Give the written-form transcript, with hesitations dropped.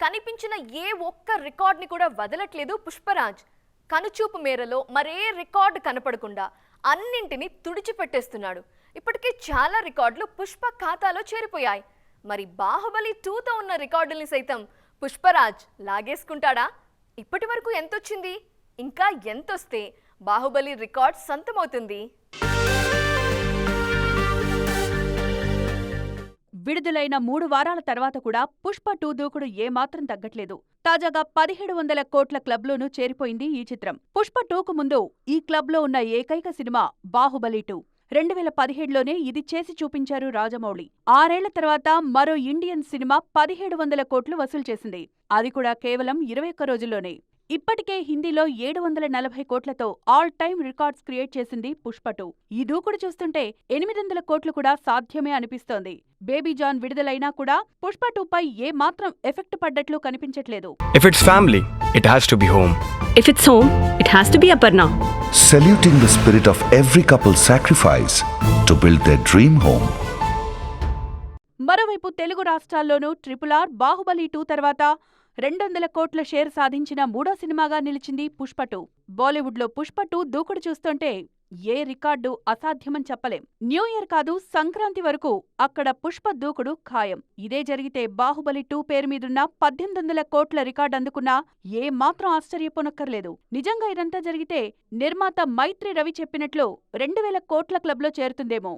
కనిపించిన ఏ ఒక్క రికార్డ్ని కూడా వదలట్లేదు పుష్పరాజ్. కనుచూపు మేరలో మరే రికార్డు కనపడకుండా అన్నింటినీ తుడిచిపెట్టేస్తున్నాడు. ఇప్పటికే చాలా రికార్డులు పుష్ప ఖాతాలో చేరిపోయాయి. మరి బాహుబలి 2తో ఉన్న రికార్డుల్ని సైతం పుష్పరాజ్ లాగేసుకుంటాడా? ఇప్పటి వరకు ఎంతొచ్చింది? ఇంకా ఎంతొస్తే బాహుబలి రికార్డ్ సొంతమవుతుంది? విడుదలైన 3 వారాల తర్వాత కూడా పుష్ప 2 దూకుడు ఏమాత్రం తగ్గట్లేదు. తాజాగా 1700 కోట్ల క్లబ్లోనూ చేరిపోయింది ఈ చిత్రం. పుష్ప 2కు ముందు ఈ క్లబ్లో ఉన్న ఏకైక సినిమా బాహుబలి 2. 2017లోనే ఇది చేసి చూపించారు రాజమౌళి. 6 ఏళ్ల తర్వాత మరో ఇండియన్ సినిమా 1700 కోట్లు వసూలు చేసింది. అది కూడా కేవలం 21 రోజుల్లోనే. ఇప్పటికే హిందీలో 740 కోట్లతో ఆల్ టైమ్ రికార్డ్స్ క్రియేట్ చేసింది పుష్ప 2. ఈ దూకుడు చూస్తుంటే 800 కోట్లు కూడా సాధ్యమే అనిపిస్తోంది. బేబీ జాన్ విడుదలైనా కూడా పుష్ప 2పై ఏ మాత్రం ఎఫెక్ట్ పడ్డట్లు కనిపించట్లేదు. If it's family, it has to be home. If it's home, it has to be Aparna. Saluting the spirit of every couple's sacrifice to build their dream home. మరోవైపు తెలుగు రాష్ట్రాల్లోనూ RRR Baahubali 2 తర్వాత 200 కోట్ల share సాధించిన మూడో సినిమాగా నిలిచింది పుష్ప 2. బాలీవుడ్లో పుష్ప 2 దూకుడు చూస్తుంటే ఏ రికార్డు అసాధ్యమని చెప్పలేం. న్యూ ఇయర్ కాదు, సంక్రాంతి వరకు అక్కడ పుష్ప దూకుడు ఖాయం. ఇదే జరిగితే బాహుబలి 2 పేరు మీదున్న 1800 కోట్ల రికార్డు అందుకున్నా ఏ మాత్రం ఆశ్చర్యపోనక్కర్లేదు. నిజంగా ఇదంతా జరిగితే నిర్మాత మైత్రి రవి చెప్పినట్లు 2000 కోట్ల క్లబ్లో చేరుతుందేమో.